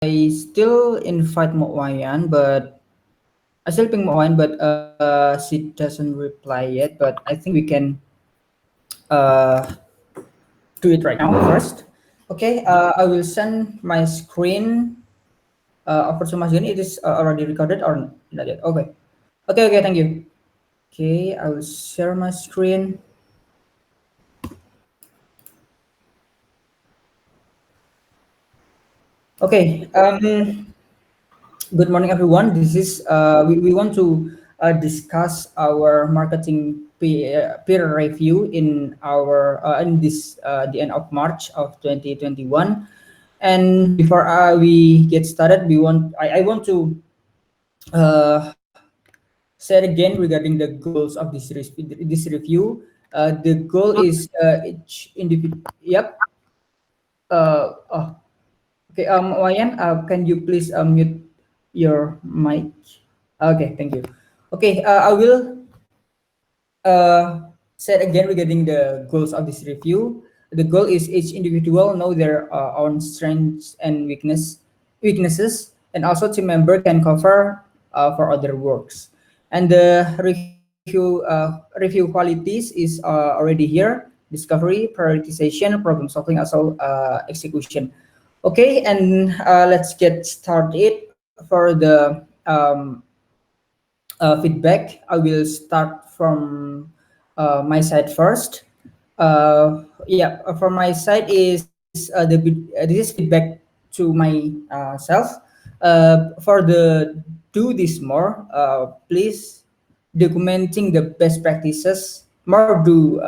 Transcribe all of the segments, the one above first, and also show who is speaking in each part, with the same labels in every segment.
Speaker 1: I still invite Moayan, but I still ping Moayan, but she doesn't reply yet. But I think we can uh, do it right now first. Okay, I will send my screen over to Mas Gani. It is already recorded or not yet? Okay. Okay, thank you. Okay, I will share my screen. Okay, good morning, everyone. This is we want to discuss our marketing peer review in our in this the end of March of 2021. And before we get started, I want to uh, say it again regarding the goals of this review. The goal is each individual. Yep. Oh, okay. Wayan, can you please mute your mic? Okay, thank you. Okay, I will say it again regarding the goals of this review. The goal is each individual know their own strengths and weaknesses, and also team member can cover for other works. And the review qualities is already here: discovery, prioritization, problem solving, also execution. Okay, and let's get started for the feedback. I will start from my side first. Yeah, from my side is this is feedback to myself. For the do this more, please documenting the best practices. More do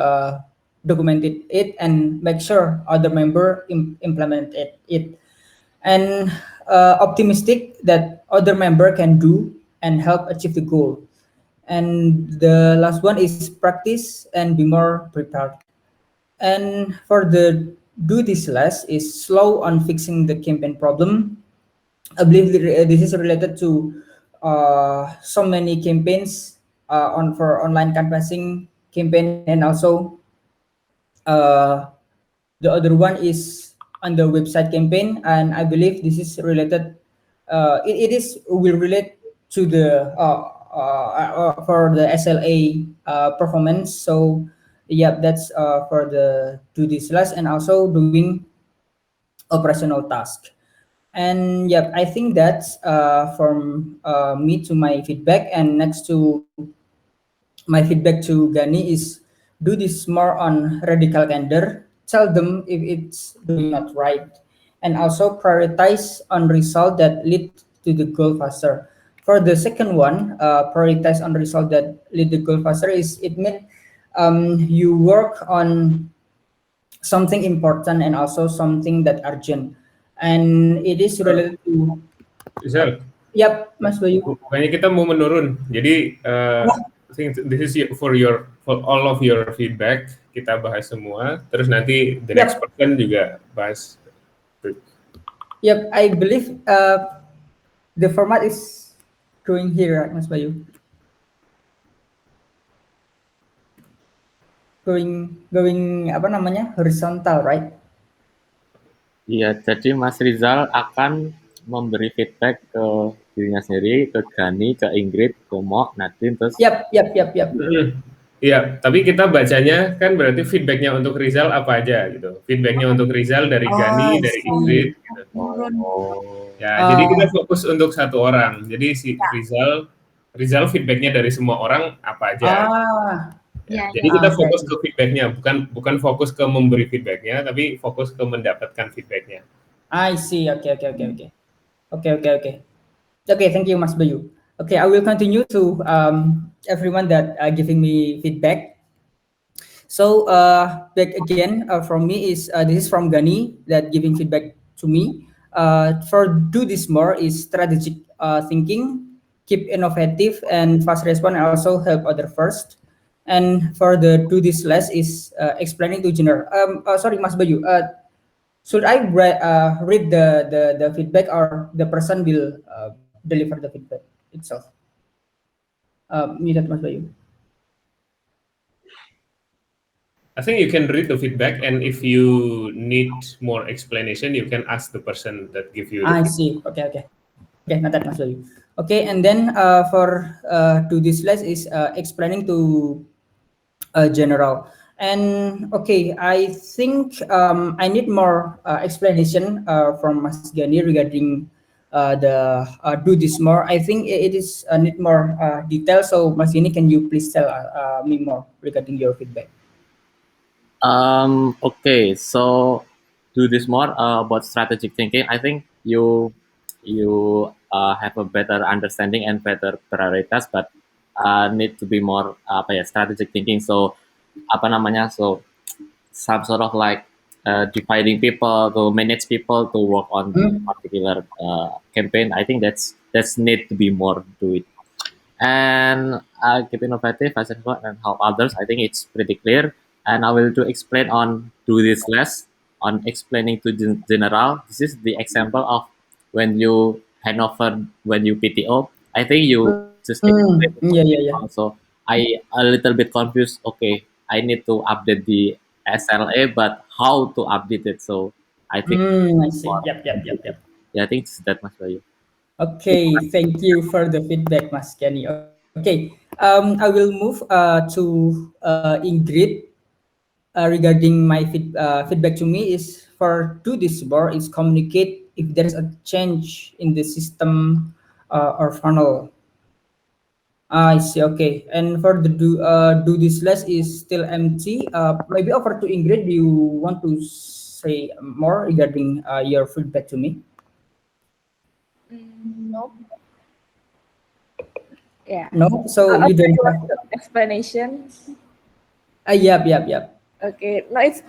Speaker 1: document it and make sure other member implement it, and optimistic that other member can do and help achieve the goal. And the last one is practice and be more prepared. And for the do this less is slow on fixing the campaign problem. I believe this is related to so many campaigns on for online canvassing campaign, and also uh, the other one is on the website campaign, and I believe this is related. It is will relate to the for the SLA performance. So yeah, that's for the to this last, and also doing operational task. And yep, I think that's from me to my feedback. And next to my feedback to Gani is do this more on radical candor. Tell them if it's doing not right, and also prioritize on result that lead to the goal faster. For the second one, prioritize on result that lead the goal faster is it means you work on something important and also something that urgent, and it is related to.
Speaker 2: Rizal,
Speaker 1: Yep, Mas Bayu.
Speaker 2: bukannya kita mau menurun. Jadi I think this is for all of your feedback. Kita bahas semua. Terus nanti the next
Speaker 1: Yep.
Speaker 2: person juga bahas.
Speaker 1: Yep, I believe the format is going here, right, Mas Bayu? Going apa namanya, horizontal, right?
Speaker 3: Iya, jadi Mas Rizal akan memberi feedback ke dirinya sendiri, ke Gani, ke Ingrid, ke Mo, Nadine, terus.
Speaker 1: Yap.
Speaker 2: Iya, tapi kita bacanya kan berarti feedbacknya untuk Rizal apa aja gitu. Feedbacknya untuk Rizal dari Gani, dari Ingrid. Gitu. Ya, jadi kita fokus untuk satu orang. Jadi si Rizal feedbacknya dari semua orang apa aja. Jadi kita fokus ke feedbacknya, bukan fokus ke memberi feedbacknya, tapi fokus ke mendapatkan feedbacknya.
Speaker 1: I see. Okay. Okay, thank you, Mas Bayu. Okay, I will continue to everyone that giving me feedback. So back again from me is this is from Gani that giving feedback to me. For do this more is strategic thinking, keep innovative and fast response, and also help other first. And for the do this less is explaining to general. Sorry, Mas Bayu. Should I read the feedback, or the person will deliver the feedback itself? Muted, Mas Bayu.
Speaker 2: I think you can read the feedback, and if you need more explanation, you can ask the person that give you the
Speaker 1: I
Speaker 2: feedback.
Speaker 1: see. Okay, not that much value. Okay, and then for to this list is explaining to general. And okay, I think I need more explanation from Mas Gani regarding do this more. I think it is need more detail. So Mas Gani, can you please tell me more regarding your feedback?
Speaker 3: Okay, so do this more about strategic thinking. I think you have a better understanding and better prioritas, but need to be more apa ya strategic thinking. So apa namanya? So some sort of like dividing people to manage people to work on
Speaker 1: Hmm?
Speaker 3: particular campaign. I think that's need to be more do it and keep innovative, accessible, and help others. I think it's pretty clear. And I will to explain on do this less on explaining to general. This is the example of when you hand over when you PTO. I think you just
Speaker 1: Hmm.
Speaker 3: explain it
Speaker 1: Yeah,
Speaker 3: to
Speaker 1: yeah, yeah.
Speaker 3: people. So I a little bit confused. Okay, I need to update the SLA, but how to update it? So I think
Speaker 1: Hmm. I see.
Speaker 3: more
Speaker 1: Yep, yep, yep, yep.
Speaker 3: yeah, I think it's that much value.
Speaker 1: Okay, thank you for the feedback, Mas Kenny. Okay, I will move to Ingrid regarding my feedback to me is for do this more is communicate if there is a change in the system or funnel. I see. Okay, and for the do this less is still empty. Maybe over to Ingrid. Do you want to say more regarding your feedback to me?
Speaker 4: Nope. Yeah.
Speaker 1: No. So you
Speaker 4: Okay,
Speaker 1: don't
Speaker 4: you want
Speaker 1: have.
Speaker 4: the explanation?
Speaker 1: Yep, yep, yep.
Speaker 4: Okay. No, it's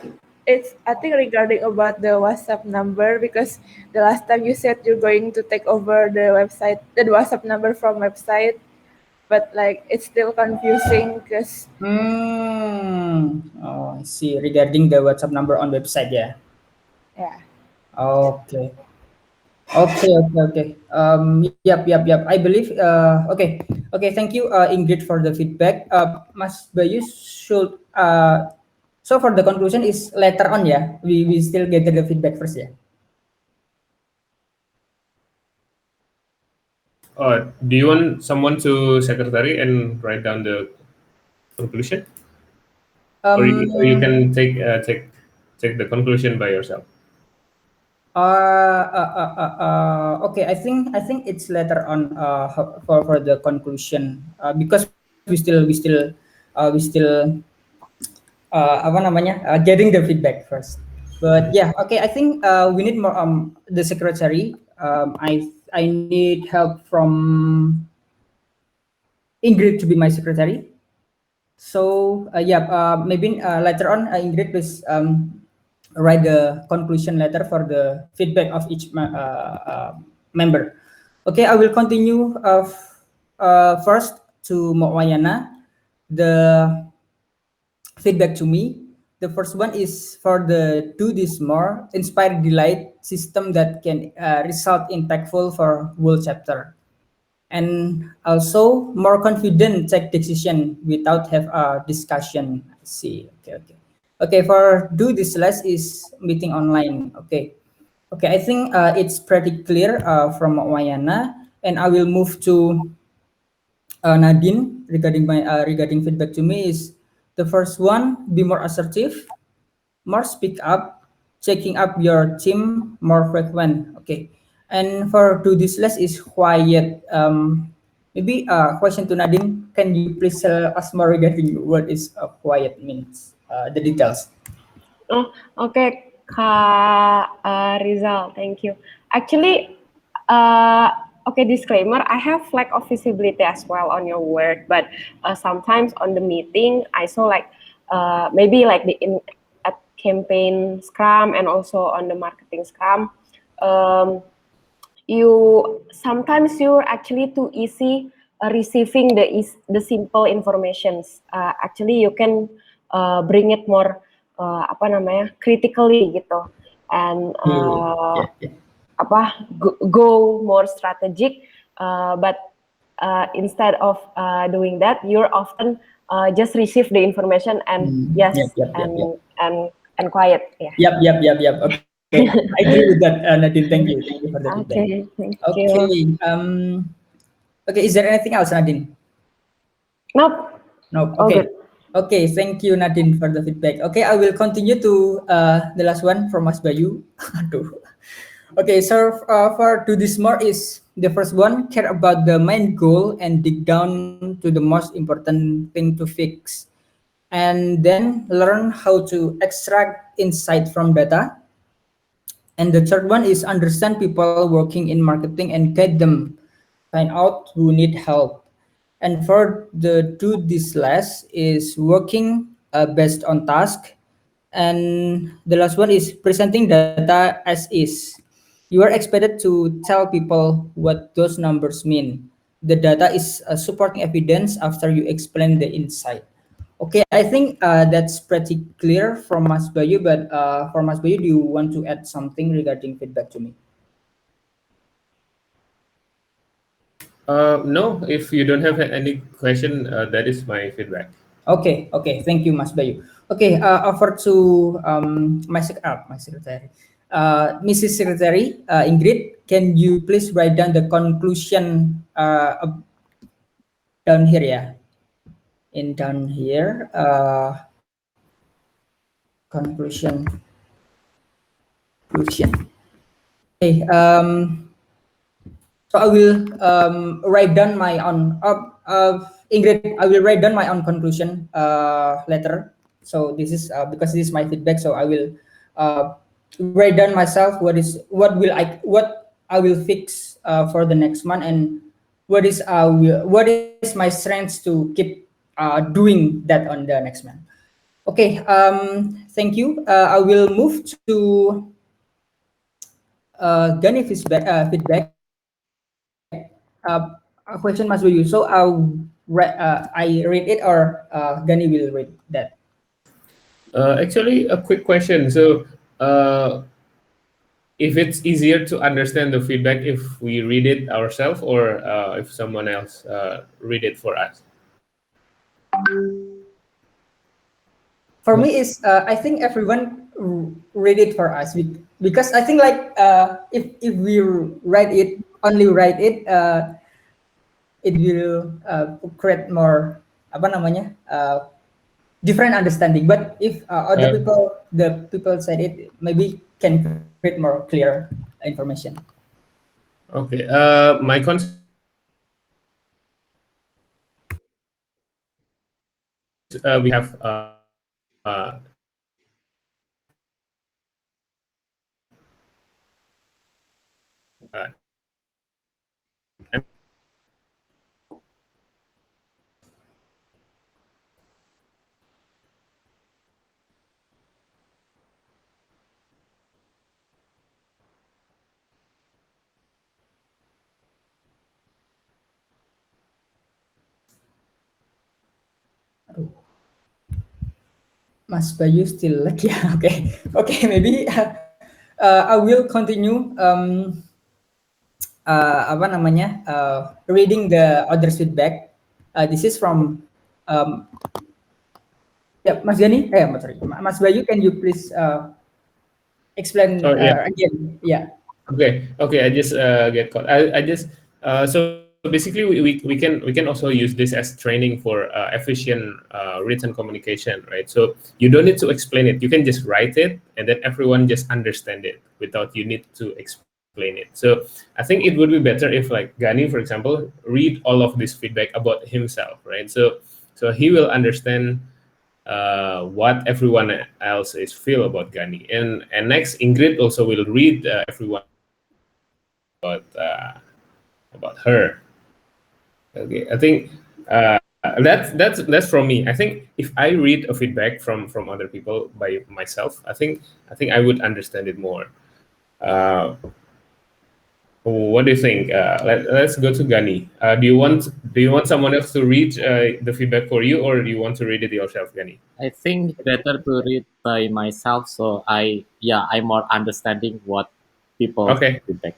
Speaker 4: I think regarding about the WhatsApp number because the last time you said you're going to take over the website, the WhatsApp number from website, but like it's still confusing because
Speaker 1: Oh, I see. Regarding the WhatsApp number on website, yeah.
Speaker 4: yeah.
Speaker 1: Okay. Okay. Yep, yep, yep. I believe. Okay. Okay. Thank you, Ingrid, for the feedback. Mas Bayu should. So for the conclusion is later on, yeah. We still get the feedback first, yeah.
Speaker 2: Do you want someone to secretary and write down the conclusion, or you
Speaker 1: Um.
Speaker 2: can take the conclusion by yourself?
Speaker 1: Okay. I think it's later on. For the conclusion. Because we still apa namanya getting the feedback first. But yeah, okay. I think we need more the secretary. I need help from Ingrid to be my secretary. So yeah, maybe later on Ingrid please write the conclusion letter for the feedback of each member. Okay, I will continue first to Moayana. The feedback to me. The first one is for the do this more inspire delight system that can result impactful for whole chapter, and also more confident take decision without have a discussion. I see. Okay. For do this less is meeting online. Okay. I think it's pretty clear from Wayana, and I will move to Nadine regarding my regarding feedback to me is the first one be more assertive, more speak up, checking up your team more frequent. Okay, and for do this less is quiet. Maybe a question to Nadine. Can you please tell us more regarding what is quiet means? The details.
Speaker 5: Oh, okay, Kak Rizal, thank you. Actually, uh, okay, disclaimer, I have lack of visibility as well on your work, but sometimes on the meeting, I saw like maybe like the in at campaign Scrum and also on the marketing Scrum, um, you sometimes you're actually too easy receiving the simple informations. Actually, you can bring it more apa namanya critically gitu, and
Speaker 1: Yeah.
Speaker 5: apa go more strategic. But instead of doing that, you're often just receive the information and
Speaker 1: Yep,
Speaker 5: yes,
Speaker 1: yep, yep, yep.
Speaker 5: and quiet. Yeah.
Speaker 1: Yep, yep, yep, yep. Okay, I agree with that, Nadine. Thank you for the feedback.
Speaker 5: Okay, thank you.
Speaker 1: Okay, okay. Is there anything else, Nadine?
Speaker 5: Nope,
Speaker 1: No.
Speaker 5: all good.
Speaker 1: Okay. Okay. Thank you, Nadine, for the feedback. Okay, I will continue to the last one from Mas Bayu. Aduh. Okay, so for do this more is the first one, care about the main goal and dig down to the most important thing to fix, and then learn how to extract insight from data. And the third one is understand people working in marketing and guide them, find out who need help. And for the do this last is working based on task. And the last one is presenting data as is. You are expected to tell people what those numbers mean. The data is supporting evidence after you explain the insight. Okay, I think that's pretty clear from Mas Bayu, but for Mas Bayu, do you want to add something regarding feedback to me?
Speaker 2: No, if you don't have any question, that is my feedback.
Speaker 1: Okay, okay, thank you, Mas Bayu. Okay, over to my secretary. Mrs. Secretary, Ingrid, can you please write down the conclusion down here, yeah? In down here, conclusion, conclusion. Okay, so I will write down my own. Ingrid, I will write down my own conclusion letter. So this is because this is my feedback. So I will write down myself what I will fix for the next month, and what is my strengths to keep doing that on the next month. Okay. Thank you. I will move to Gani feedback. A question, Mas Bayu. So I read it, or Gani will read that.
Speaker 2: Actually, a quick question. So, if it's easier to understand the feedback if we read it ourselves or if someone else read it for us.
Speaker 1: For me, is I think everyone read it for us, because I think like if we write it, it will create more apa namanya different understanding. But if other
Speaker 2: Uh,
Speaker 1: people, the people said it, maybe can create more clear information.
Speaker 2: okay. My concern is we have
Speaker 1: Aduh, Mas Bayu still like yeah. Okay, okay. Maybe I will continue. Apa namanya reading the others feedback. This is from um, yeah, Mas Gani. Sorry, Mas Bayu. Can you please explain
Speaker 2: oh yeah.
Speaker 1: again? Yeah.
Speaker 2: Okay, okay. I just get caught. I just so basically we can also use this as training for efficient written communication, right? So you don't need to explain it. You can just write it, and then everyone just understand it without you need to explain it. So I think it would be better if like Gani, for example, read all of this feedback about himself, right? So he will understand what everyone else is feel about Gani. And next, Ingrid also will read everyone about her. Okay, I think that's from me. I think if I read a feedback from other people by myself, I think I would understand it more. Uh, what do you think? Let's go to Gani. Do you want someone else to read the feedback for you, or do you want to read it yourself, Gani?
Speaker 3: I think better to read by myself, so I'm more understanding what people
Speaker 2: Okay,
Speaker 3: feedback.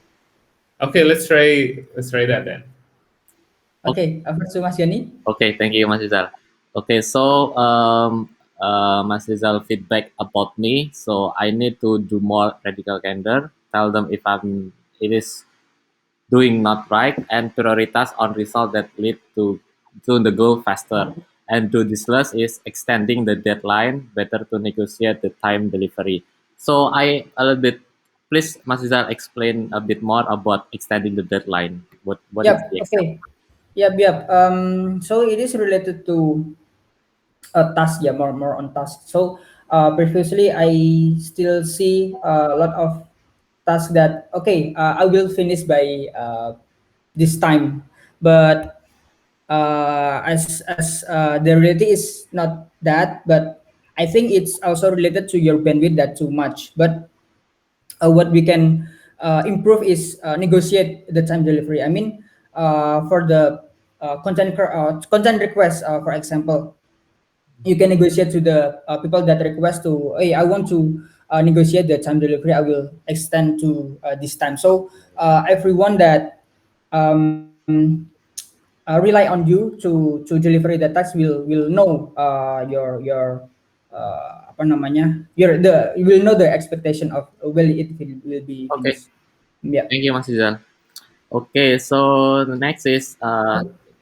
Speaker 2: okay. Let's try that then.
Speaker 1: Okay. First to Mas Gani.
Speaker 3: Okay, thank you, Mas Rizal. Okay, so Mas Rizal feedback about me. So I need to do more radical candor. Tell them if it is doing not right, and prioritize on result that lead to the goal faster. And to this less is extending the deadline, better to negotiate the time delivery. So I a little bit, please Mas Rizal explain a bit more about extending the deadline. What is
Speaker 1: Yep.
Speaker 3: the extent?
Speaker 1: Okay. Yep. So it is related to a task. Yeah, more on task. So previously I still see a lot of tasks that okay, I will finish by this time, but as the reality is not that, but I think it's also related to your bandwidth that too much. But what we can improve is negotiate the time delivery. I mean, for the content request, for example, you can negotiate to the people that request to, hey, I want to negotiate the time delivery. I will extend to this time. So everyone that um, rely on you to deliver the task will know apa namanya, your the you will know the expectation of will it will be
Speaker 3: Okay,
Speaker 1: finished. Yeah.
Speaker 3: thank you Mas Rizal. Okay, so the next is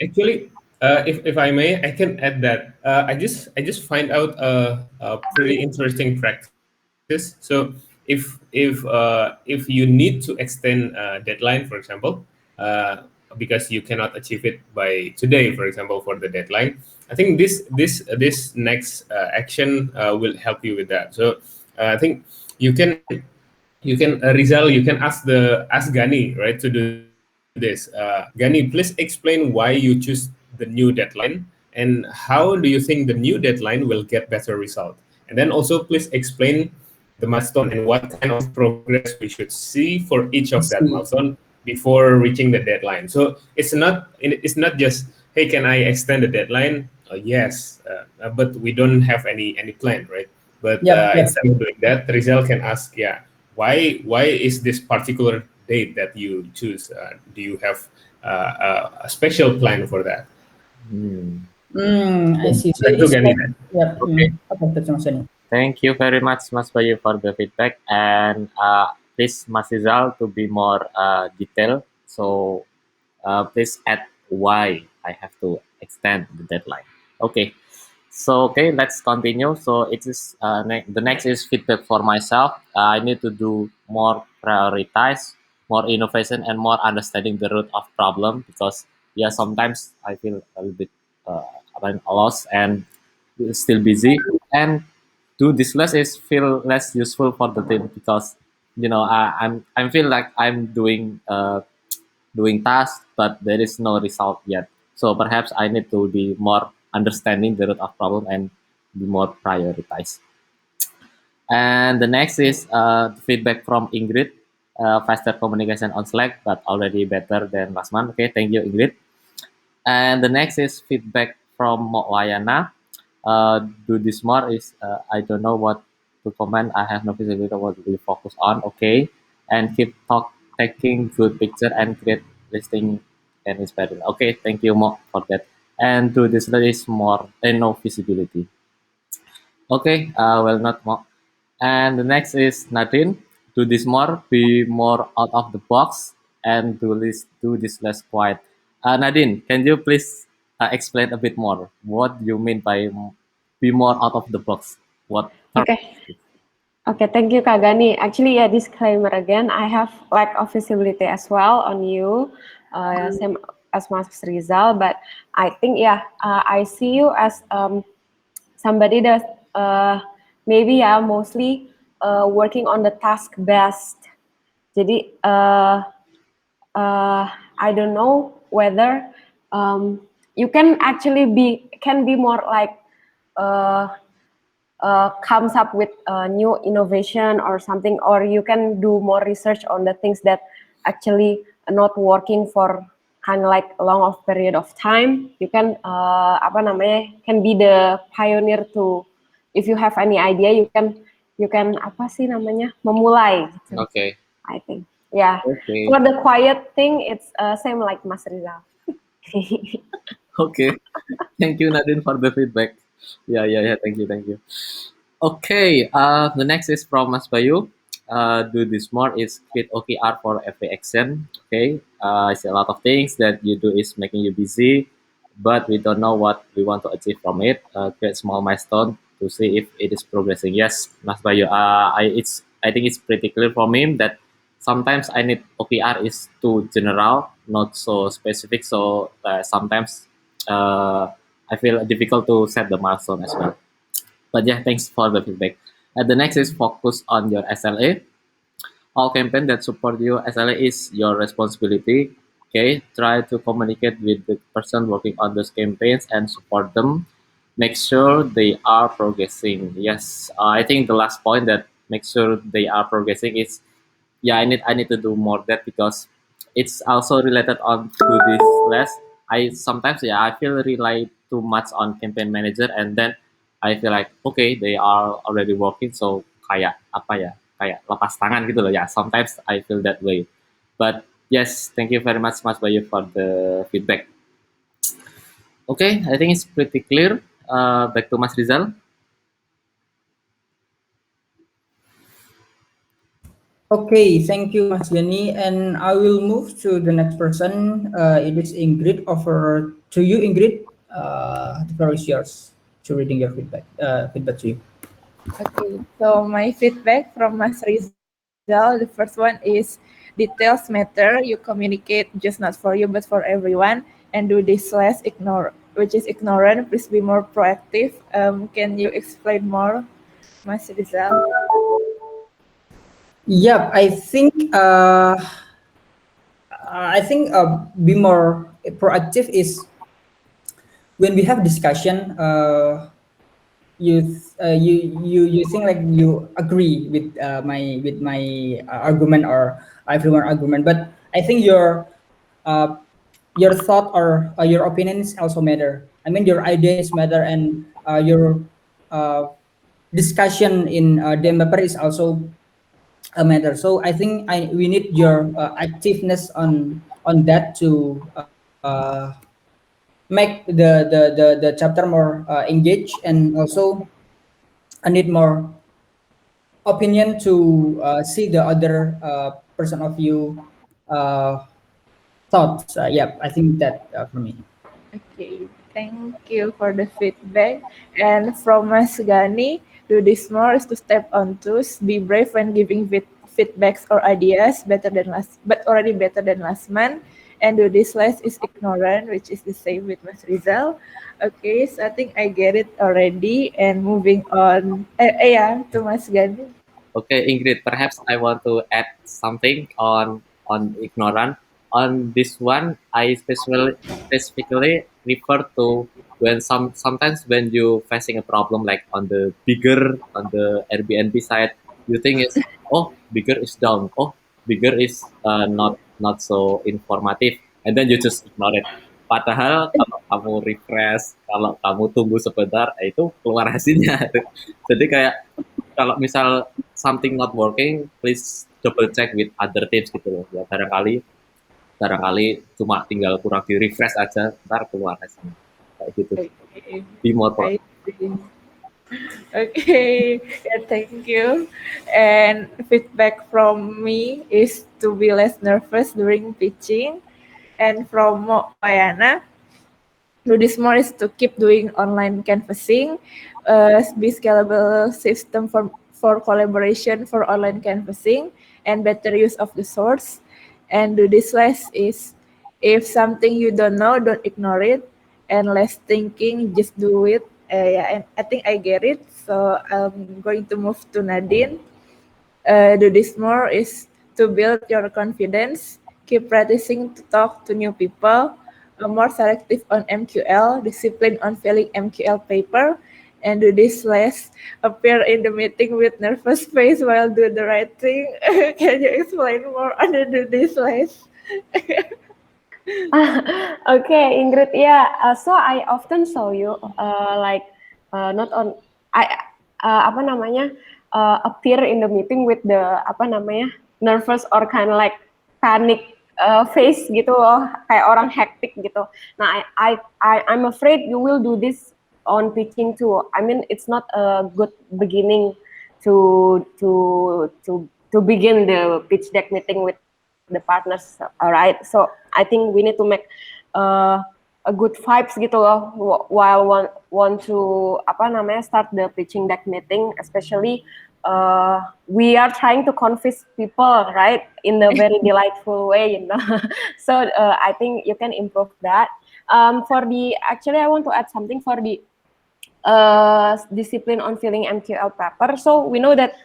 Speaker 2: Actually, if I may, I can add that I just find out a pretty interesting practice. So if you need to extend deadline, for example, uh, because you cannot achieve it by today, for example, for the deadline, I think this next action will help you with that. So I think you can Rizal, you can ask Gani, right, to do this. Gani, please explain why you choose the new deadline, and how do you think the new deadline will get better result. And then also please explain the milestone and what kind of progress we should see for each
Speaker 1: I
Speaker 2: of that
Speaker 1: see.
Speaker 2: milestone before reaching the deadline. So it's not just, hey, can I extend the deadline? Yes, but we don't have any plan, right? But
Speaker 1: Yep.
Speaker 2: instead of doing that, Rizal can ask, yeah, why is this particular date that you choose? Do you have a special plan for that?
Speaker 3: hmm,
Speaker 1: I see. So
Speaker 2: Back
Speaker 1: it
Speaker 2: to
Speaker 1: is
Speaker 2: Gani
Speaker 1: like,
Speaker 2: then.
Speaker 1: yep.
Speaker 3: okay.
Speaker 1: Okay, that's Mas Sani.
Speaker 3: Thank you very much, Mas Bayu, for the feedback. And please, Mas Rizal, to be more detailed. So please add why I have to extend the deadline. Okay. So okay, let's continue. So it is the next is feedback for myself. I need to do more prioritize, more innovation, and more understanding the root of problem because yeah, sometimes I feel a little bit uh, lost and still busy and do this less is feel less useful for the team because I'm feel like I'm doing tasks but there is no result yet, so perhaps I need to be more understanding the root of problem and be more prioritized. And the next is feedback from Ingrid, faster communication on Slack but already better than last month. Okay, thank you Ingrid. And the next is feedback from Wayana. Do this more is I don't know what to comment. I have no visibility what to focus on. Okay, and keep taking good picture and create listing and inspiring. Okay, thank you Mo for that. And do this is more no visibility. Okay, well not more. And the next is Nadine. Do this more, be more out of the box, and do this less quiet. Nadine, can you please explain a bit more what you mean by be more out of the box? What term?
Speaker 5: Okay. Okay, thank you, Kak Gani. Actually, yeah, disclaimer again, I have lack of visibility as well on you, same as Mas Rizal, but I think, yeah, I see you as somebody that maybe, yeah, mostly working on the task based. Jadi, I don't know whether you can actually can be more like uh, comes up with a new innovation or something, or you can do more research on the things that actually are not working for kind of like a long of period of time. You can apa namanya, can be the pioneer to, if you have any idea, you can apa sih namanya, memulai gitu.
Speaker 3: Okay.
Speaker 5: I think, yeah.
Speaker 3: Okay.
Speaker 5: For the quiet thing, it's same like Mas Rizal.
Speaker 3: Okay. Thank you, Nadine, for the feedback. Yeah, yeah, yeah. Thank you, thank you. Okay, the next is from Mas Bayu. Do this more is create OKR for every action. Okay, I see a lot of things that you do is making you busy, but we don't know what we want to achieve from it. Create small milestone to see if it is progressing. Yes, Mas Bayu. I think it's pretty clear for me that sometimes I need OKR is too general, not so specific. So sometimes I feel difficult to set the milestone as well. But yeah, thanks for the feedback. And the next is focus on your SLA. All campaign that support you SLA is your responsibility. Okay, try to communicate with the person working on those campaigns and support them. Make sure they are progressing. Yes, I think the last point that make sure they are progressing is yeah, I need to do more that because it's also related on to this less. I sometimes yeah I feel rely too much on campaign manager and then I feel like okay they are already working so kayak apa ya kayak lepas tangan gitu loh ya. Sometimes I feel that way. But yes, thank you very much Mas Bayu for the feedback. Okay, I think it's pretty clear. Back to Mas Rizal.
Speaker 1: Okay, thank you, Mas Gani. And I will move to the next person. It is Ingrid. Over to you, Ingrid. The floor is yours to reading your feedback. Feedback to you.
Speaker 4: Okay, so my feedback from Mas Rizal, the first one is details matter. You communicate just not for you but for everyone, and do this less ignore, which is ignorant. Please be more proactive. Can you explain more, Mas Rizal?
Speaker 1: Yep, I think be more proactive is when we have discussion. You think like you agree with my argument or everyone argument, but I think uh, your thought or your opinions also matter. I mean your ideas matter, and your uh, discussion in the paper is also a matter. So I think we need your activeness on that to make the chapter more engaged, and also I need more opinion to see the other person of you uh, thoughts. Yeah, I think that for me.
Speaker 4: Okay, thank you for the feedback. And from Mas Gani, do this more is to step on toes, be brave when giving feedbacks or ideas, better than last, but already better than last month. And do this less is ignorant, which is the same with Mas Rizal. Okay, so I think I get it already. And moving on, yeah, to Mas Gani.
Speaker 3: Okay, Ingrid, perhaps I want to add something on ignorant. On this one, I specifically refer to when sometimes when you facing a problem like on the bigger on the Airbnb side, you think is oh bigger is down, oh bigger is not so informative, and then you just ignore it. Padahal kalau kamu refresh, kalau kamu tunggu sebentar, itu keluar hasilnya. Jadi kayak kalau misal something not working, please double check with other tips gitu loh. Ya barangkali barangkali cuma tinggal kurang di refresh aja, ntar keluar hasilnya. Kayak gitu.
Speaker 4: Okay,
Speaker 3: Be more
Speaker 4: I
Speaker 3: proactive.
Speaker 4: see. Okay, yeah, thank you. And feedback from me is to be less nervous during pitching. And from Moayana, do this more is to keep doing online canvassing, be scalable system for collaboration for online canvassing, and better use of the source. And do this less is if something you don't know, don't ignore it, and less thinking, just do it. Yeah, and I think I get it. So I'm going to move to Nadine. Do this more is to build your confidence, keep practicing to talk to new people, more selective on MQL, discipline on filling MQL paper, and do this less, appear in the meeting with nervous face while do the right thing. Can you explain more on the do this less?
Speaker 5: Okay, Ingrid. Yeah. So I often saw you like not on I apa namanya appear in the meeting with the apa namanya nervous or kind of like panic face gitu loh, kayak orang hektik gitu. Nah, I'm afraid you will do this on pitching too. I mean, it's not a good beginning to begin the pitch deck meeting with the partners. Alright, so I think we need to make uh, a good vibes gitu loh while want to apa namanya start the pitching deck meeting, especially we are trying to convince people, right, in a very delightful way, you know. So I think you can improve that. For the actually, I want to add something for the discipline on filling MQL paper. So we know that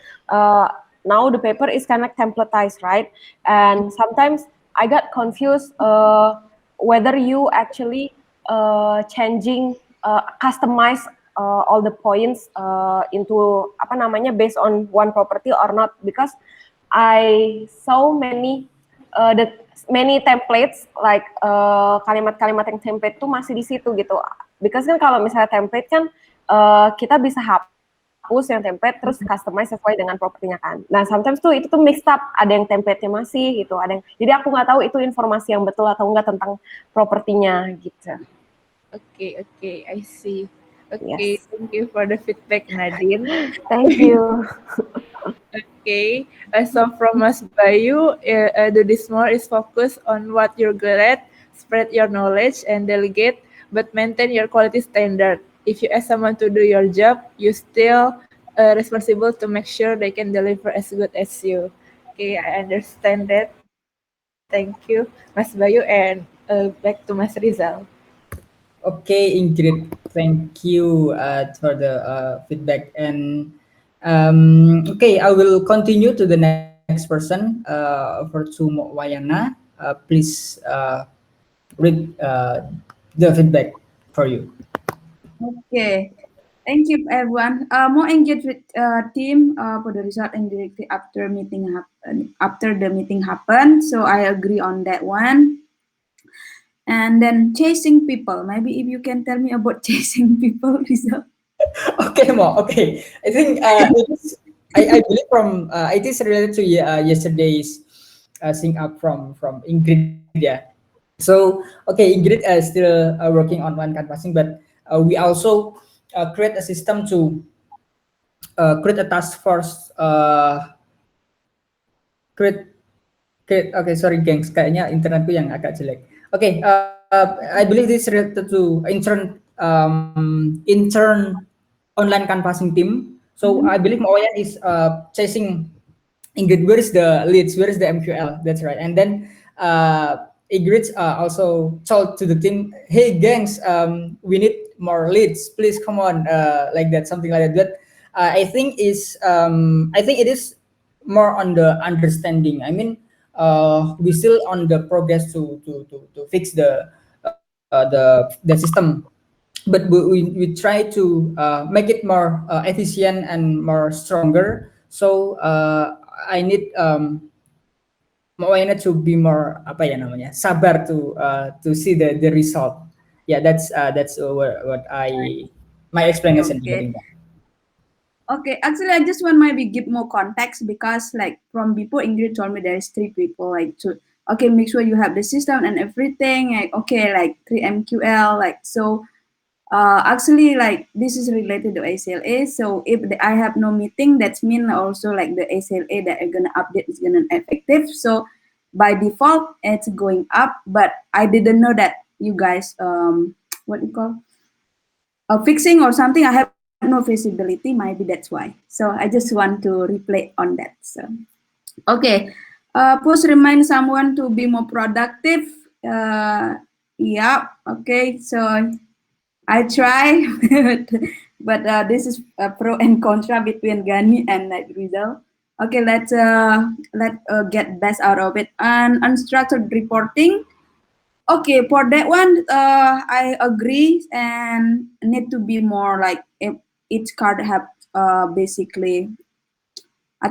Speaker 5: now the paper is kind of templatized, right? And sometimes I got confused whether you actually changing customize all the points into apa namanya based on one property or not, because I saw many templates like kalimat-kalimat yang template tuh masih di situ gitu. Because kan kalau misalnya template kan kita bisa hapus yang template terus customize sesuai dengan propertinya kan. Nah, sometimes tuh itu tuh mixed up, ada yang template-nya masih gitu, ada yang jadi aku nggak tahu itu informasi yang betul atau enggak tentang propertinya gitu.
Speaker 4: Okay, I see. Okay, yes. Thank you for the feedback, Nadine.
Speaker 5: Thank you.
Speaker 4: Okay, so from Mas Bayu, do this more is focus on what you're good at, spread your knowledge and delegate, but maintain your quality standard. If you ask someone to do your job, you still responsible to make sure they can deliver as good as you. Okay, I understand that. Thank you, Mas Bayu, and back to Mas Rizal.
Speaker 1: Okay, Ingrid, thank you for the feedback. And okay, I will continue to the next person for Sumo Wayana. Please read the feedback for you.
Speaker 6: Okay. Thank you, everyone. More engaged with team for the result and directly after the meeting happened. So I agree on that one. And then chasing people. Maybe if you can tell me about chasing people result.
Speaker 1: Okay, Mo. Okay, I think I believe from it is related to yesterday's sync up from Ingrid. Yeah. So okay, Ingrid still working on one canvassing, but we also create a system to create a task force. Create okay, sorry gengs, kayaknya internetku yang agak jelek. Okay, I believe this related to intern online canvassing team. So I believe Moyan is chasing Ingrid. Where is the leads? Where is the MQL? That's right. And then Ingrid also told to the team, "Hey gangs, we need more leads. Please come on," like that, something like that. But I think it is more on the understanding. I mean, we still on the progress to fix the system, but we try to make it more efficient and more stronger. So I need Moena to be more apa ya namanya sabar to see the result. Yeah, that's what my explanation regarding that.
Speaker 6: Okay, actually, I just want maybe give more context because, like, from before Ingrid told me there's 3 people, like, to okay, make sure you have the system and everything. Like, okay, like 3 MQL, like so. Actually, like this is related to ACLA. So if I have no meeting, that's mean also like the ACLA that are gonna update is gonna effective. So by default, it's going up. But I didn't know that you guys what you call fixing or something. I have no visibility. Maybe that's why. So I just want to replay on that. So okay, post remind someone to be more productive. Yeah. Okay. So I try, but this is a pro and contra between Gani and Rizal. Okay, let's get best out of it. And unstructured reporting. Okay, for that one, I agree and need to be more like if each card have basically. I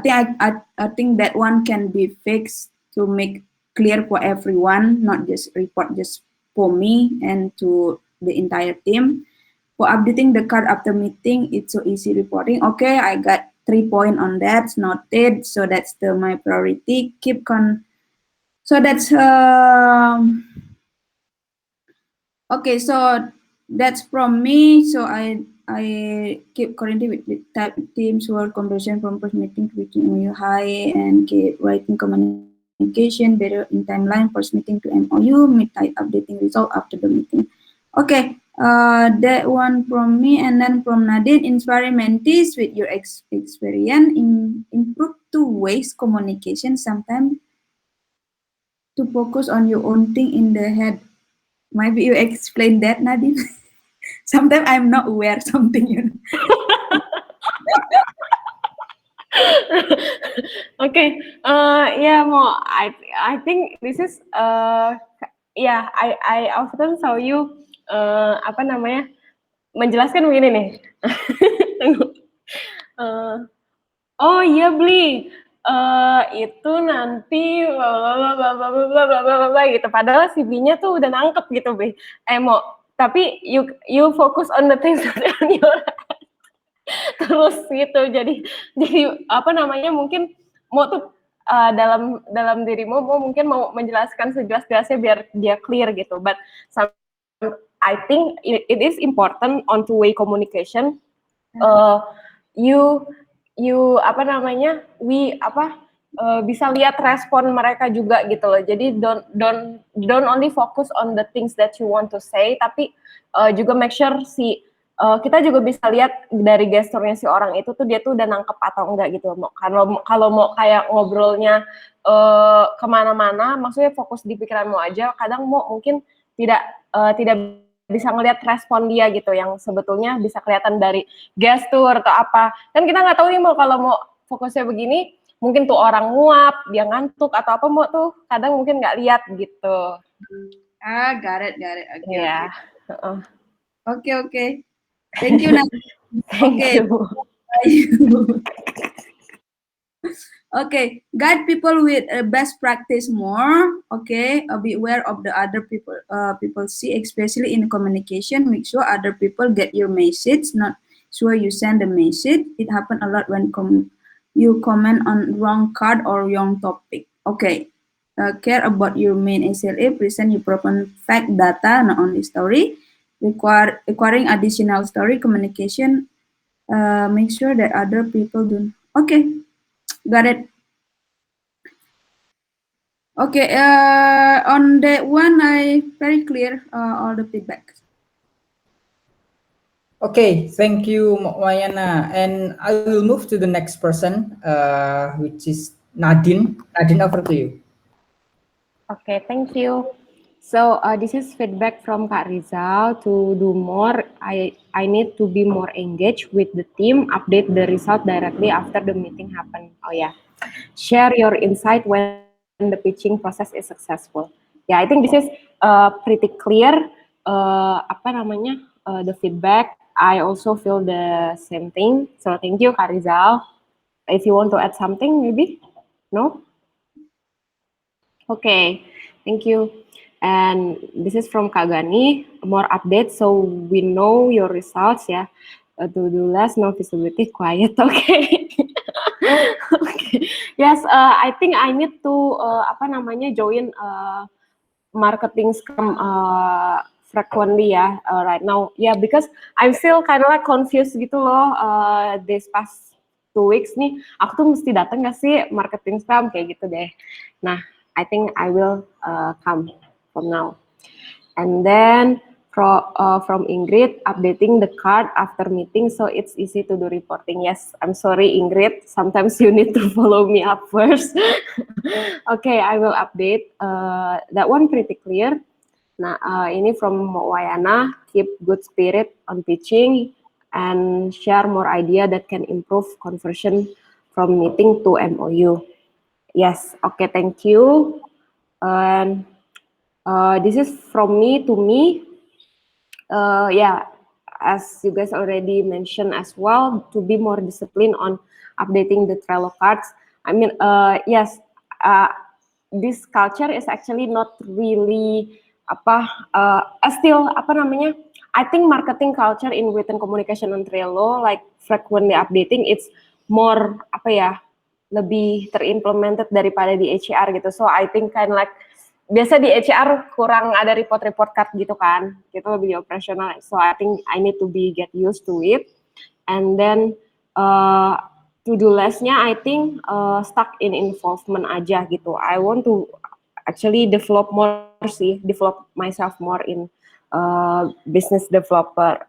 Speaker 6: think that one can be fixed to make clear for everyone, not just report just for me and to the entire team. For updating the card after meeting, it's so easy reporting. Okay, I got 3 points on that, noted. So that's my priority. So that's okay. So that's from me. So I keep currently with type teams work conversion from first meeting to meeting high and keep writing communication better in timeline first meeting to MOU meet type updating result after the meeting. Okay, that one from me, and then from Nadine, inspiring mentees with your experience in improve two ways communication. Sometimes to focus on your own thing in the head. Maybe you explain that, Nadine. Sometimes I'm not aware something, you know.
Speaker 5: Okay, yeah, Mo. I think this is yeah, I often saw you apa namanya menjelaskan begini nih. Tunggu. Eh, oh iya beli itu nanti gitu. Padahal si B-nya tuh udah nangkep gitu, Be. Mo, tapi you focus on the things that are on your terus gitu. Jadi apa namanya mungkin mau tuh dalam dalam dirimu mau mungkin mau menjelaskan sejelas-jelasnya biar dia clear gitu. But I think it is important on two-way communication. You apa namanya bisa lihat respon mereka juga gitu loh. Jadi don't only focus on the things that you want to say, tapi juga make sure kita juga bisa lihat dari gesturnya si orang itu tuh dia tuh udah nangkep atau enggak gitu. Kalau mau kayak ngobrolnya kemana-mana, maksudnya fokus di pikiranmu aja. Kadang mungkin tidak bisa ngelihat respon dia gitu, yang sebetulnya bisa kelihatan dari gestur atau apa. Kan kita nggak tahu nih mau kalau mau fokusnya begini, mungkin tuh orang nguap, dia ngantuk atau apa mau tuh kadang mungkin nggak lihat gitu.
Speaker 6: Got it. Okay,
Speaker 5: Yeah.
Speaker 6: Okay. Thank you, Nadine.
Speaker 5: Thank you.
Speaker 6: Okay, guide people with best practice more. Okay, be aware of the other people see, especially in communication. Make sure other people get your message, not sure you send a message. It happen a lot when you comment on wrong card or wrong topic. Okay, care about your main SLA. Present your proper fact data, not only story. Requiring additional story communication. Make sure that other people do. Okay. Got it. Okay, on that one, I very clear all the feedback.
Speaker 1: Okay, thank you, Mayana. And I will move to the next person, which is Nadine. Nadine, over to you.
Speaker 5: Okay, thank you. So this is feedback from Kak Rizal to do more. I need to be more engaged with the team, update the result directly after the meeting happen. Oh yeah, share your insight when the pitching process is successful. Yeah, I think this is pretty clear. The feedback. I also feel the same thing. So thank you, Kak Rizal. If you want to add something, maybe no. Okay, thank you. And this is from Kagani, more updates so we know your results ya. To-do list, no visibility, quiet, okay. Okay. Yes, I think I need to join marketing scrum frequently ya right now. Yeah, because I'm still kind of like confused gitu loh this past 2 weeks nih. Aku tuh mesti datang gak sih marketing scrum kayak gitu deh. Nah, I think I will come from now. And then from Ingrid, updating the card after meeting so it's easy to do reporting. Yes, I'm sorry Ingrid, sometimes you need to follow me up first. Okay, I will update. That one pretty clear. Nah, ini from Wayana, keep good spirit on pitching and share more idea that can improve conversion from meeting to MOU. Yes, okay, thank you. And this is from me to me. Yeah, as you guys already mentioned as well, to be more disciplined on updating the Trello cards. I mean, yes, this culture is actually not really still I think marketing culture in written communication on Trello, like frequently updating, it's more lebih terimplemented daripada di HR gitu. So I think kind of like biasa di HR kurang ada report card gitu kan, gitu lebih di operasional. So I think I need to be get used to it. And then to-do list-nya I think stuck in involvement aja gitu. I want to actually develop more sih, develop myself more in business developer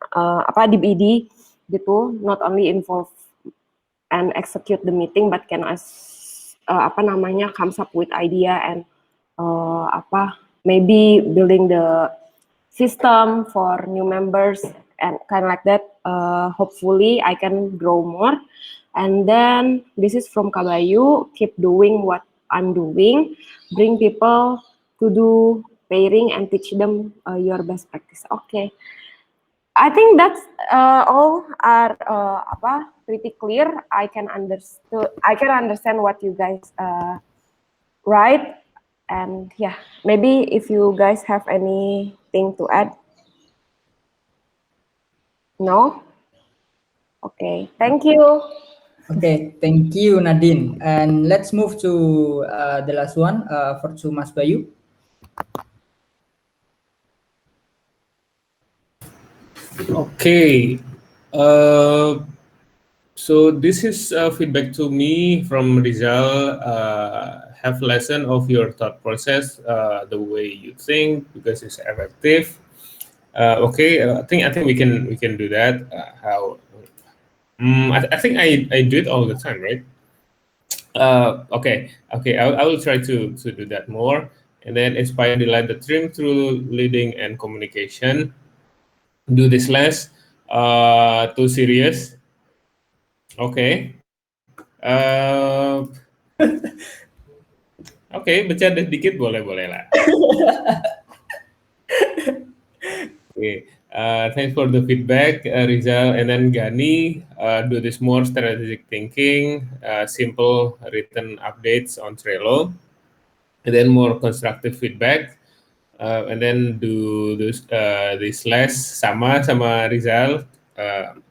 Speaker 5: di BD gitu, not only involve and execute the meeting but can comes up with idea and maybe building the system for new members and kind of like that. Hopefully I can grow more. And then this is from Kabayu, keep doing what I'm doing, bring people to do pairing and teach them your best practice. Okay, I think that's all are pretty clear. I can understand what you guys write, and yeah, maybe if you guys have anything to add. No? Okay, thank you.
Speaker 1: Okay, thank you, Nadine. And let's move to the last one for to Mas Bayu.
Speaker 2: Okay. So this is feedback to me from Rizal. Have lesson of your thought process, the way you think, because it's effective. Okay, I think we can do that. How? I think I do it all the time, right? Okay. I will try to do that more, and then inspire delight the team through leading and communication. Do this less. Too serious. Oke. Oke, bercanda dikit boleh lah. Okay. Thanks for the feedback, Rizal, and then Gani. Do this more strategic thinking, simple written updates on Trello, and then more constructive feedback, and then do this less sama Rizal.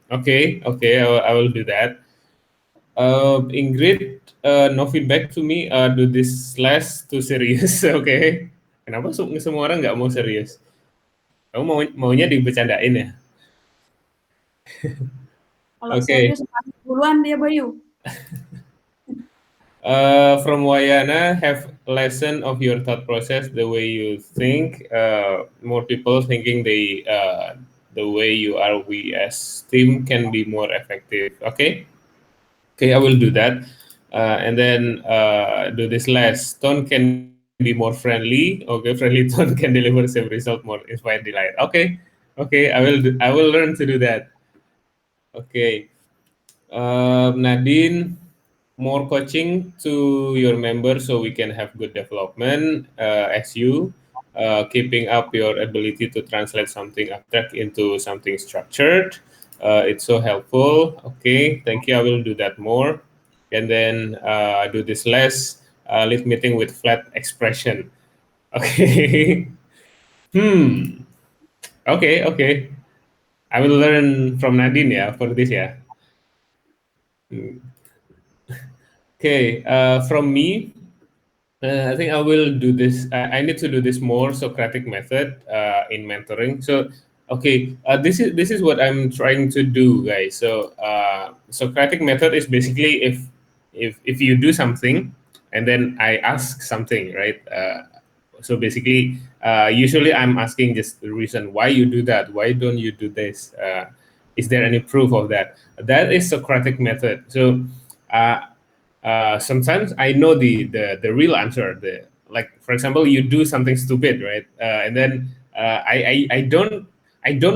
Speaker 2: Okay, I will do that. Ingrid, no feedback to me. Do this less too serious, okay? Kenapa semua orang nggak mau serius? Kamu maunya dibecandain ya?
Speaker 6: Kalau
Speaker 2: Okay.
Speaker 6: serius duluan dia Bayu.
Speaker 2: From Wayana, have lesson of your thought process, the way you think. More people thinking the way you are, we as team can be more effective. Okay, I will do that. And then do this less. Tone can be more friendly. Okay, friendly tone can deliver same result, more inspired delight. Okay, I will learn to do that. Okay. Nadine, more coaching to your members so we can have good development as you, keeping up your ability to translate something abstract into something structured. It's so helpful. Okay, thank you. I will do that more. And then do this less, lead meeting with flat expression. Okay. Okay. I will learn from Nadine ya for this ya. Okay, from me, I think I will do this. I need to do this more Socratic method in mentoring. So, okay, this is what I'm trying to do, guys. So, Socratic method is basically if you do something and then I ask something, right? So basically, usually I'm asking just the reason why you do that. Why don't you do this? Is there any proof of that? That is Socratic method. So. Sometimes I know the real answer. Like for example, you do something stupid, right? And then I don't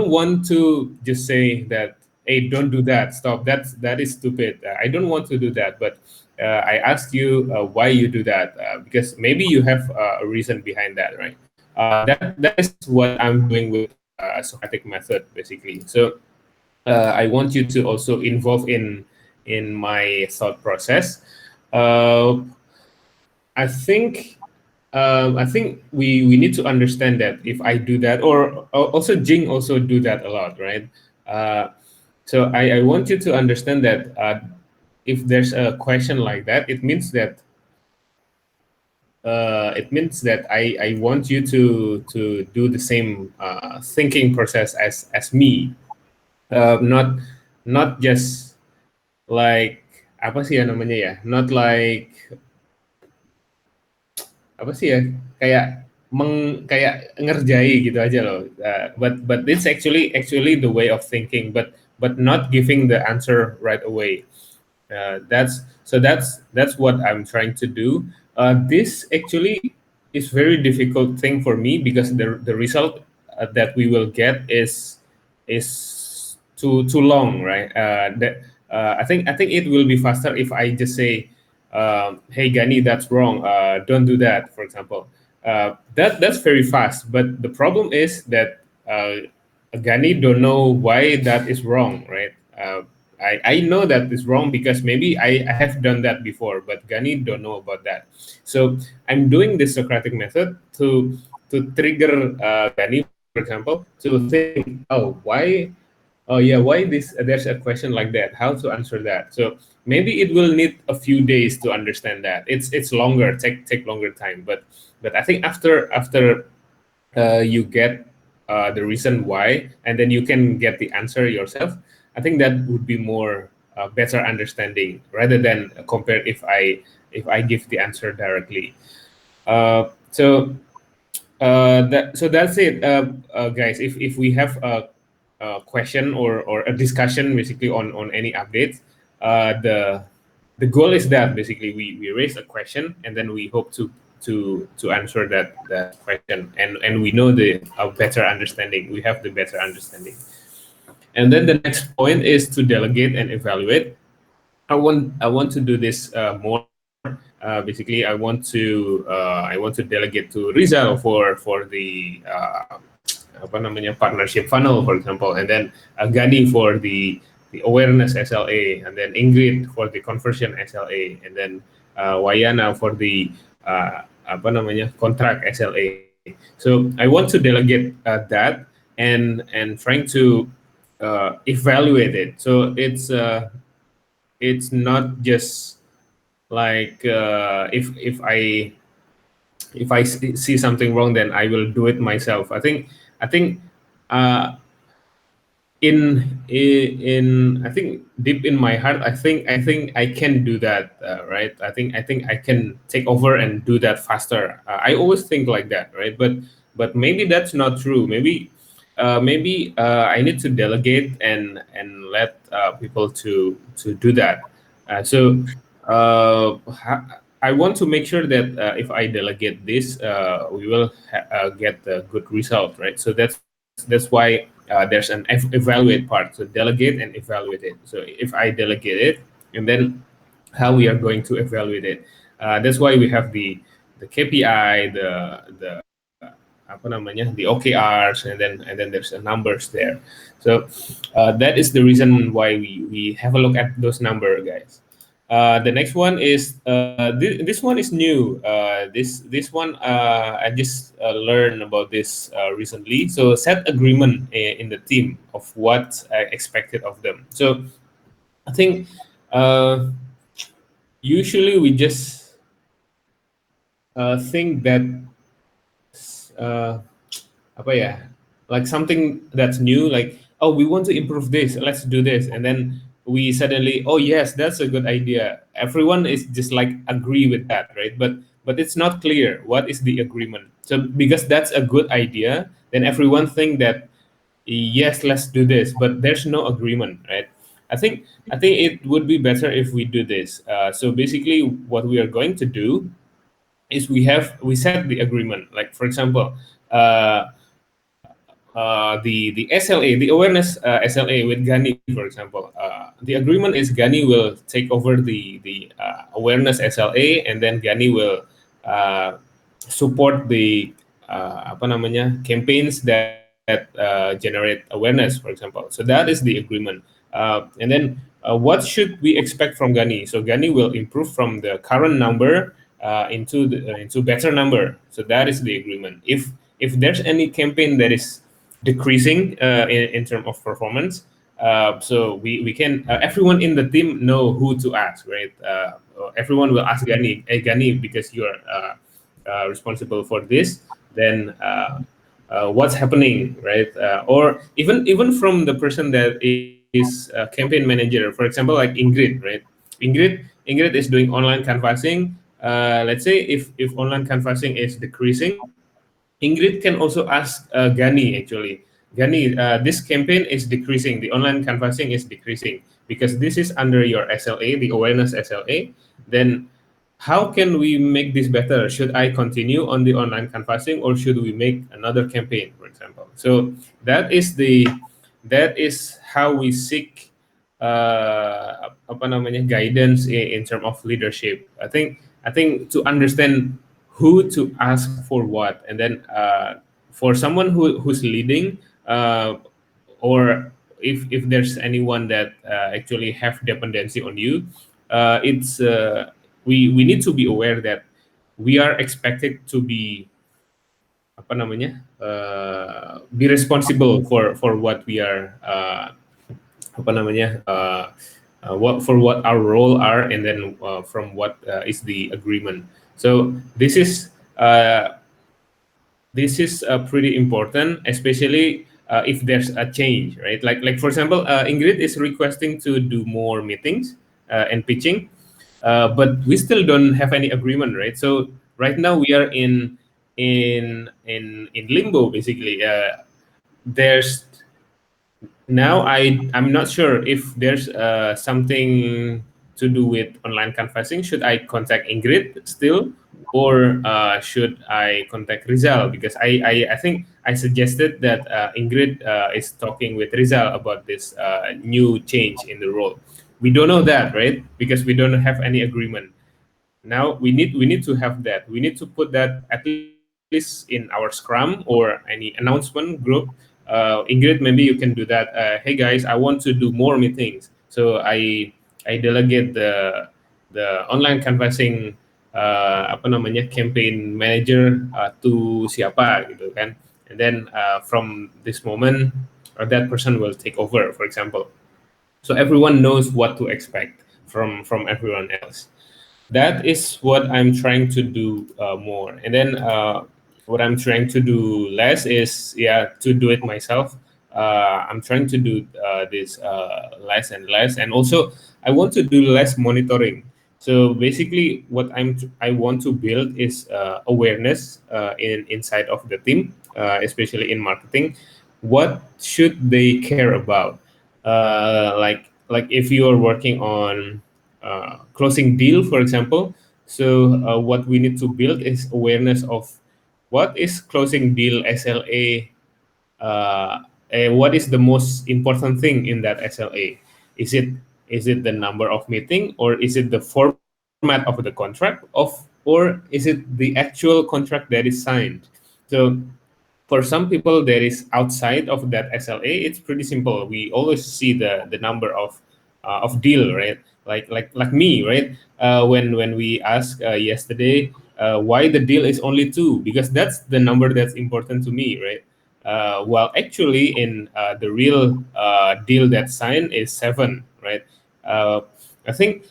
Speaker 2: want to just say that, hey, don't do that. Stop. That is stupid. I don't want to do that. But I ask you why you do that because maybe you have a reason behind that, right? That is what I'm doing with Socratic method basically. So I want you to also involve in my thought process. I think we need to understand that if I do that, or also Jing also do that a lot, right? So I want you to understand that if there's a question like that, it means that I want you to do the same thinking process as me, not just like apa sih ya namanya ya, not like apa sih ya, kayak kayak ngerjai gitu aja loh. But it's actually the way of thinking, but not giving the answer right away. That's what I'm trying to do. This actually is very difficult thing for me because the result that we will get is too long, right? I think it will be faster if I just say, "Hey Gani, that's wrong. Don't do that." For example, that's very fast. But the problem is that Gani don't know why that is wrong, right? I know that is wrong because maybe I have done that before, but Gani don't know about that. So I'm doing this Socratic method to trigger Gani, for example, to think, oh, why? Oh yeah, why this? There's a question like that. How to answer that? So maybe it will need a few days to understand that. It's longer, take longer time. But I think after you get the reason why, and then you can get the answer yourself. I think that would be more better understanding rather than compare if I give the answer directly. So that's it, guys. If we have a question or a discussion basically on any updates, the goal is that basically we raise a question and then we hope to answer that question, and we know the better understanding. We have the better understanding, and then the next point is to delegate and evaluate. I want to do this more. Basically, I want to delegate to Rizal for the apa namanya partnership funnel, for example, and then Gani for the awareness SLA, and then Ingrid for the conversion SLA, and then Wayana for the apa namanya contract SLA. So I want to delegate that and trying to evaluate it. So it's not just like if I see something wrong, then I will do it myself. I think uh, in I think deep in my heart, I think I can do that, right? I think I can take over and do that faster. I always think like that, right? But maybe that's not true. Maybe I need to delegate and let people to do that. So I want to make sure that if I delegate this, we will get a good result, right? So that's why there's an evaluate part. So delegate and evaluate it. So if I delegate it, and then how we are going to evaluate it. That's why we have the KPI, the apa namanya, the OKRs, and then there's numbers there. So that is the reason why we have a look at those number, guys. The next one is this one is new. This one I just learned about this recently. So set agreement in the team of what I expected of them. So I think usually we just think that uh, apa ya, like something that's new, like, oh, we want to improve this, let's do this, and then we suddenly, oh yes, that's a good idea. Everyone is just like agree with that, right? But it's not clear what is the agreement. So because that's a good idea, then everyone think that yes, let's do this, but there's no agreement, right? I think it would be better if we do this. So basically what we are going to do is we set the agreement. Like for example, the SLA, the awareness SLA with Gani, for example. The agreement is Gani will take over the awareness SLA, and then Gani will support the apa namanya campaigns that generate awareness, for example. So that is the agreement. And then what should we expect from Gani? So Gani will improve from the current number into better number. So that is the agreement. If there's any campaign that is decreasing in terms of performance, So we can everyone in the team know who to ask, right? Everyone will ask Gani, hey Gani, because you're responsible for this. Then what's happening, right? Or even from the person that is a campaign manager, for example, like Ingrid, right? Ingrid is doing online canvassing. Let's say if online canvassing is decreasing, Ingrid can also ask Gani actually. Gani, this campaign is decreasing. The online canvassing is decreasing because this is under your SLA, the awareness SLA. Then how can we make this better? Should I continue on the online canvassing or should we make another campaign, for example? So that is how we seek apa namanya guidance in terms of leadership. I think to understand who to ask for what, and then for someone who's leading, or if there's anyone that actually have dependency on you, it's we need to be aware that we are expected to be apa namanya be responsible for what we are apa namanya what for what our role are, and then from what is the agreement. So this is pretty important, especially if there's a change, right? Like for example, Ingrid is requesting to do more meetings and pitching, but we still don't have any agreement, right? So right now we are in limbo basically. There's now I'm not sure if there's something to do with online canvassing. Should I contact Ingrid still, or should I contact Rizal? Because I think I suggested that Ingrid is talking with Rizal about this new change in the role. We don't know that, right? Because we don't have any agreement. Now we need to have that. We need to put that at least in our Scrum or any announcement group. Ingrid, maybe you can do that. Hey guys, I want to do more meetings, so I delegate the online canvassing apa namanya campaign manager to siapa gitu kan. And then from this moment, that person will take over, for example. So everyone knows what to expect from everyone else. That is what I'm trying to do more. And then what I'm trying to do less is, yeah, to do it myself. I'm trying to do this less and less, and also I want to do less monitoring. So basically, what I want to build is awareness inside of the team, especially in marketing. What should they care about? Like if you are working on closing deal, for example. So what we need to build is awareness of what is closing deal SLA, and what is the most important thing in that SLA. Is it the number of meeting, or is it the format of the contract or is it the actual contract that is signed? So for some people that is outside of that SLA, it's pretty simple. We always see the number of deal, right? Like me, right? When we asked yesterday why the deal is only two, because that's the number that's important to me, right? Well, actually, in the real deal that signed is seven, right? Uh, I think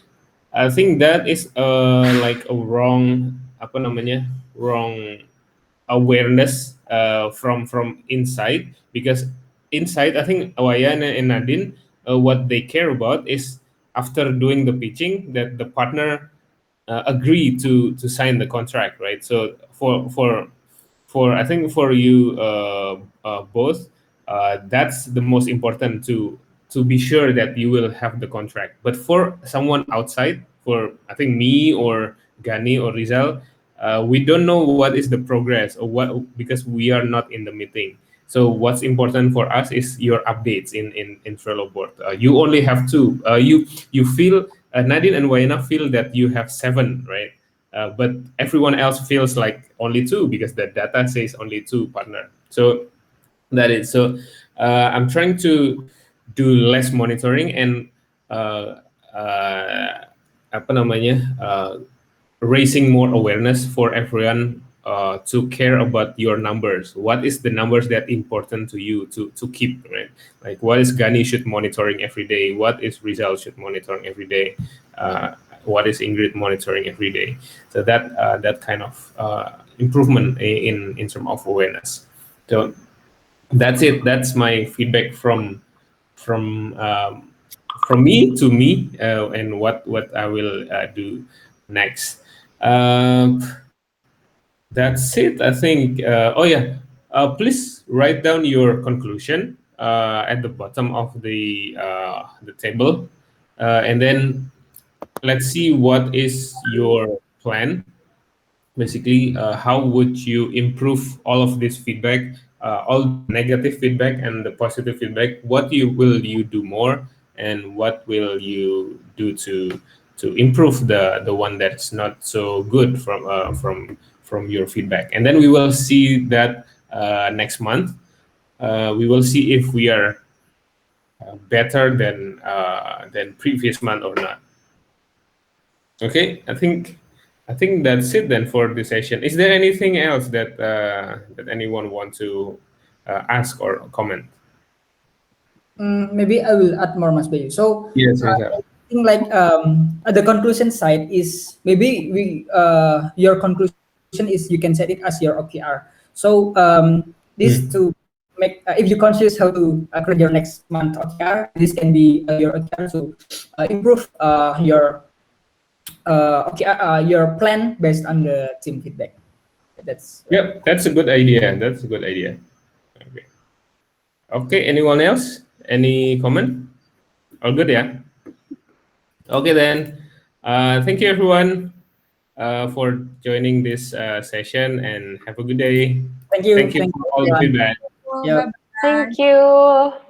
Speaker 2: I think that is like a wrong apa namanya wrong awareness from inside, because inside I think Awayan and Nadine, what they care about is after doing the pitching that the partner agree to sign the contract, right? So for I think for you both, that's the most important to be sure that you will have the contract. But for someone outside, for I think me or Gani or Rizal, we don't know what is the progress or what, because we are not in the meeting. So what's important for us is your updates in Trello board. You only have two. You feel Nadine and Wayna feel that you have seven, right? But everyone else feels like only two because the data says only two partner. So that is so. I'm trying to do less monitoring and apa namanya raising more awareness for everyone to care about your numbers. What is the numbers that important to you to keep, right? Like what is Gani should monitoring every day? What is Rizal should monitoring every day? What is Ingrid monitoring every day? So that kind of improvement in terms of awareness. So that's it. That's my feedback from from me to me, and what I will do next. Um, that's it. I think. Oh yeah. Please write down your conclusion at the bottom of the table, and then let's see what is your plan. Basically, how would you improve all of this feedback, all the negative feedback and the positive feedback? What will you do more, and what will you do to improve the one that's not so good from your feedback? And then we will see that next month. We will see if we are better than previous month or not. Okay, I think that's it then for this session. Is there anything else that anyone want to ask or comment?
Speaker 1: Maybe I will add more, Mas Bayu. So
Speaker 2: Yes, yes,
Speaker 1: I think like the conclusion side is maybe your conclusion is you can set it as your OKR. So this to make if you conscious how to create your next month OKR, this can be your OKR to improve your plan based on the team feedback. That's
Speaker 2: Yep, that's a good idea. That's a good idea. Okay. Okay. Anyone else? Any comment? All good, yeah. Okay then. Thank you everyone for joining this session, and have a good day.
Speaker 1: thank you.
Speaker 2: Thank you
Speaker 1: Thank
Speaker 2: for
Speaker 1: you,
Speaker 2: all the
Speaker 1: everyone.
Speaker 2: feedback.
Speaker 1: Yeah.
Speaker 6: Bye bye.
Speaker 5: Thank you.